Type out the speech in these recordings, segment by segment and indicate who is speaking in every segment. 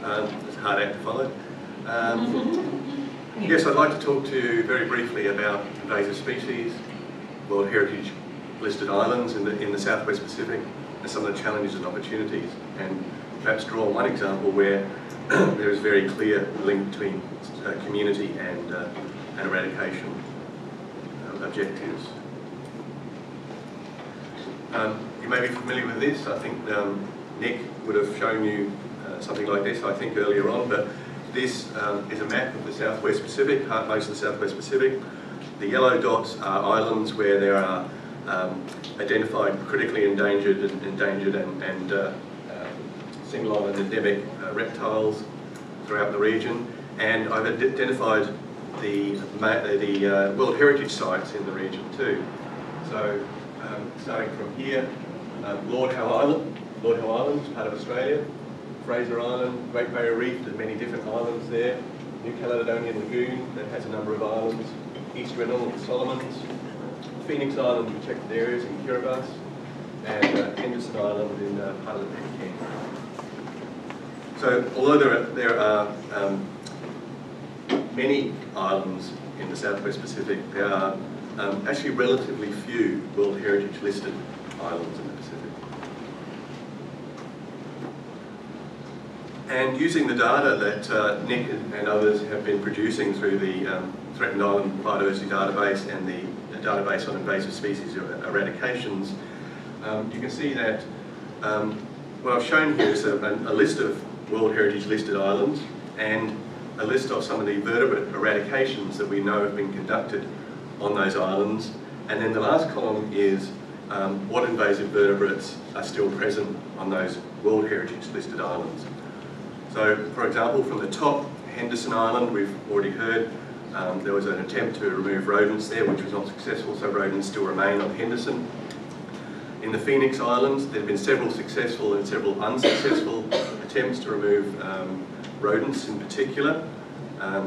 Speaker 1: It's a hard act to follow. Yes, I'd like to talk to you very briefly about invasive species, World Heritage listed islands in the Southwest Pacific, and some of the challenges and opportunities, and perhaps draw one example where there is a very clear link between community and eradication objectives. You may be familiar with this. I think Nick would have shown you something like this, I think, earlier on, but this is a map of the Southwest Pacific, most of the Southwest Pacific. The yellow dots are islands where there are identified critically endangered and single island endemic reptiles throughout the region, and I've identified the World Heritage sites in the region too. So starting from here, Lord Howe Island is part of Australia, Fraser Island, Great Barrier Reef, there's many different islands there, New Caledonian Lagoon that has a number of islands, East Rennell and Solomons, Phoenix Island, protected areas in Kiribati, and Henderson Island in part of the Pitcairn. So although there are many islands in the Southwest Pacific, there are actually relatively few World Heritage listed islands in the Pacific. And using the data that Nick and others have been producing through the Threatened Island Biodiversity Database and the database on invasive species eradications, you can see that what I've shown here is a list of World Heritage listed islands and a list of some of the vertebrate eradications that we know have been conducted on those islands. And then the last column is what invasive vertebrates are still present on those World Heritage listed islands. So, for example, from the top, Henderson Island, we've already heard there was an attempt to remove rodents there, which was not successful, so rodents still remain on Henderson. In the Phoenix Islands, there have been several successful and several unsuccessful attempts to remove rodents in particular.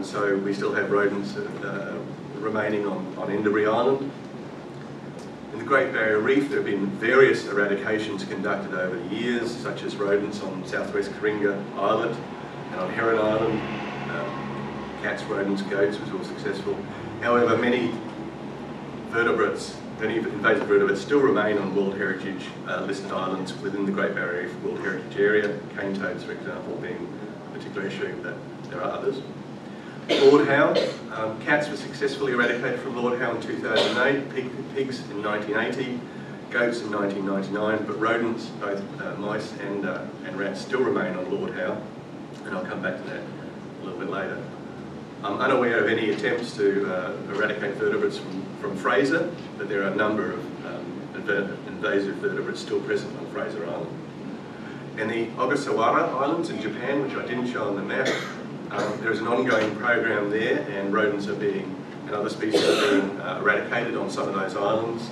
Speaker 1: So we still have rodents remaining on Enderby Island. In the Great Barrier Reef, there have been various eradications conducted over the years, such as rodents on southwest Coringa Islet and on Heron Island. Cats, rodents, goats was all successful. However, many invasive vertebrates still remain on World Heritage listed islands within the Great Barrier Reef World Heritage Area, cane toads, for example, being a particular issue, but there are others. Lord Howe, cats were successfully eradicated from Lord Howe in 2008, pigs in 1980, goats in 1999, but rodents, both mice and rats, still remain on Lord Howe, and I'll come back to that a little bit later. I'm unaware of any attempts to eradicate vertebrates from Fraser, but there are a number of invasive vertebrates still present on Fraser Island. And the Ogasawara Islands in Japan, which I didn't show on the map, there is an ongoing program there, and rodents and other species are being eradicated on some of those islands,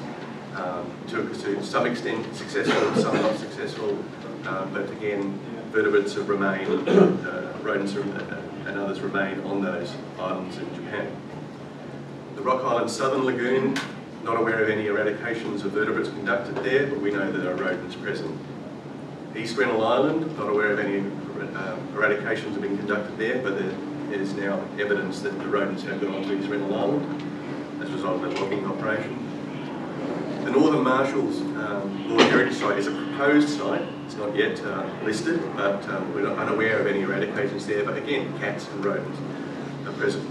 Speaker 1: to some extent successful, some not successful, but again, vertebrates have remained, rodents and others remain on those islands in Japan. The Rock Island Southern Lagoon, not aware of any eradications of vertebrates conducted there, but we know that there are rodents present. East Rennell Island, not aware of any eradications have been conducted there, but there is now evidence that the rodents have gone to East Rennell Island as a result of a logging operation. The Northern Marshalls World Heritage Site is a proposed site. It's not yet listed, but we're unaware of any eradications there, but again, cats and rodents are present.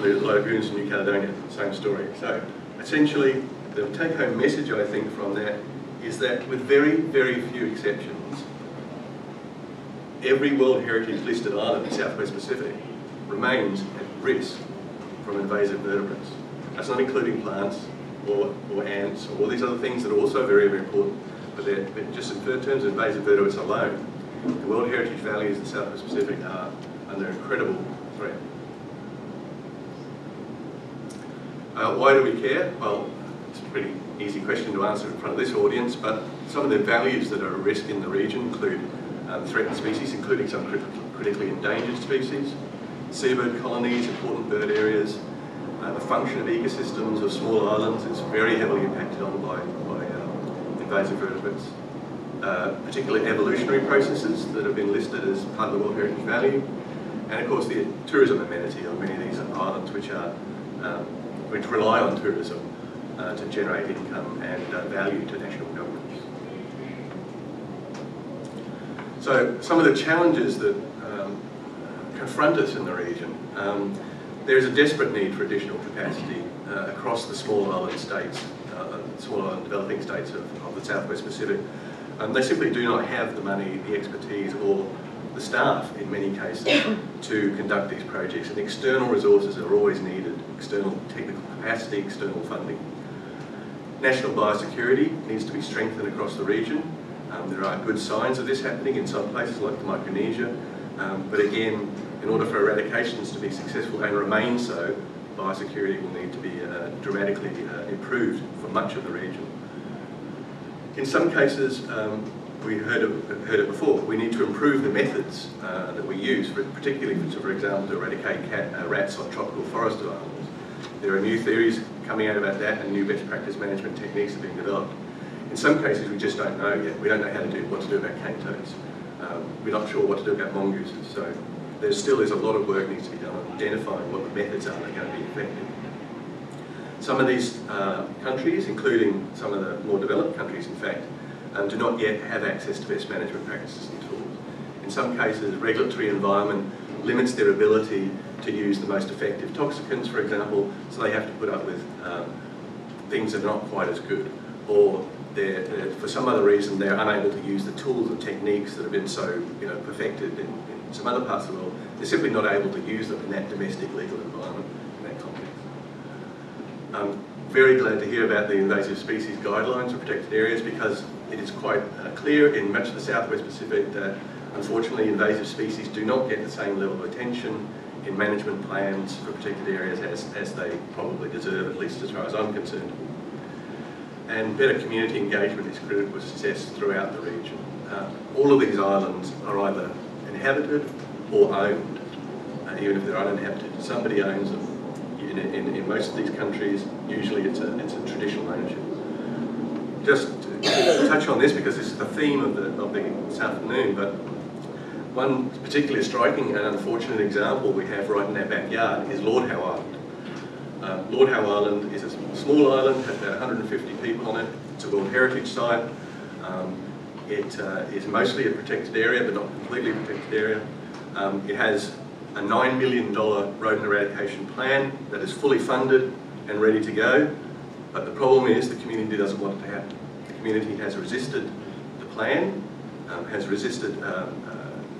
Speaker 1: The lagoons in New Caledonia, same story. So essentially, the take-home message, I think, from that is that with very, very few exceptions, every World Heritage listed island in the Southwest Pacific remains at risk from invasive vertebrates. That's not including plants or ants or all these other things that are also very, very important, but just in terms of invasive vertebrates alone, the World Heritage values in the Southwest Pacific are under incredible threat. Why do we care? Well, it's a pretty easy question to answer in front of this audience, but some of the values that are at risk in the region include threatened species, including some critically endangered species, seabird colonies, important bird areas. The function of ecosystems of small islands is very heavily impacted on by invasive vertebrates. particularly evolutionary processes that have been listed as part of the World Heritage Value, and of course the tourism amenity of many of these islands which rely on tourism to generate income and value to national governments. So some of the challenges that confront us in the region, there is a desperate need for additional capacity across the small island states, small island developing states of the Southwest Pacific. They simply do not have the money, the expertise, or the staff in many cases to conduct these projects, and external resources are always needed, external technical capacity, external funding. National biosecurity needs to be strengthened across the region. There are good signs of this happening in some places like Micronesia, but again, in order for eradications to be successful and remain so, biosecurity will need to be dramatically improved for much of the region. In some cases, we heard it before, we need to improve the methods that we use, particularly, for example, to eradicate rats on tropical forest islands. There are new theories coming out about that, and new best practice management techniques are being developed. In some cases, we just don't know yet. We don't know what to do about cane toads. We're not sure what to do about mongooses. So there still is a lot of work needs to be done on identifying what the methods are that are going to be effective. Some of these countries, including some of the more developed countries, in fact, do not yet have access to best management practices and tools. In some cases, the regulatory environment limits their ability to use the most effective toxicants, for example, so they have to put up with things that are not quite as good, or for some other reason they're unable to use the tools and techniques that have been so perfected in some other parts of the world. They're simply not able to use them in that domestic legal environment, in that context. I'm very glad to hear about the invasive species guidelines for protected areas, because it is quite clear in much of the Southwest Pacific that unfortunately invasive species do not get the same level of attention in management plans for protected areas as they probably deserve, at least as far as I'm concerned. And better community engagement is critical to success throughout the region. All of these islands are either inhabited or owned, even if they're uninhabited. Somebody owns them. In most of these countries, usually it's a traditional ownership. Just to touch on this, because this is the theme of this afternoon, but one particularly striking and unfortunate example we have right in our backyard is Lord Howe Island. Lord Howe Island is a small island, has about 150 people on it. It's a World Heritage Site. It is mostly a protected area, but not completely a protected area. It has a $9 million rodent eradication plan that is fully funded and ready to go, but the problem is the community doesn't want it to happen. The community has resisted the plan, has resisted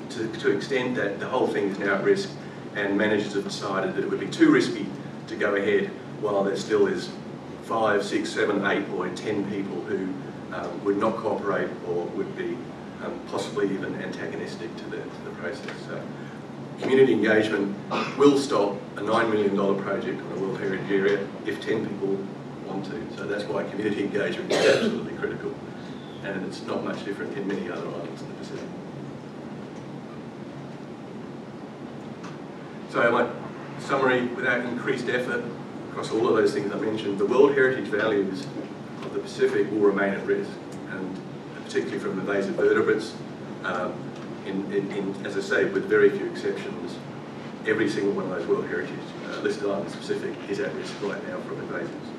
Speaker 1: to extent that the whole thing is now at risk, and managers have decided that it would be too risky to go ahead while there still is 5, 6, 7, 8 or 10 people who would not cooperate or would be possibly even antagonistic to the process. So community engagement will stop a $9 million project on a World Heritage Area if 10 people want to. So that's why community engagement is absolutely critical. And it's not much different in many other islands in the Pacific. So my summary, without increased effort across all of those things I mentioned, the World Heritage values of the Pacific will remain at risk, and particularly from invasive vertebrates. As I say, with very few exceptions, every single one of those World Heritage listed islands in the Pacific is at risk right now from invasives.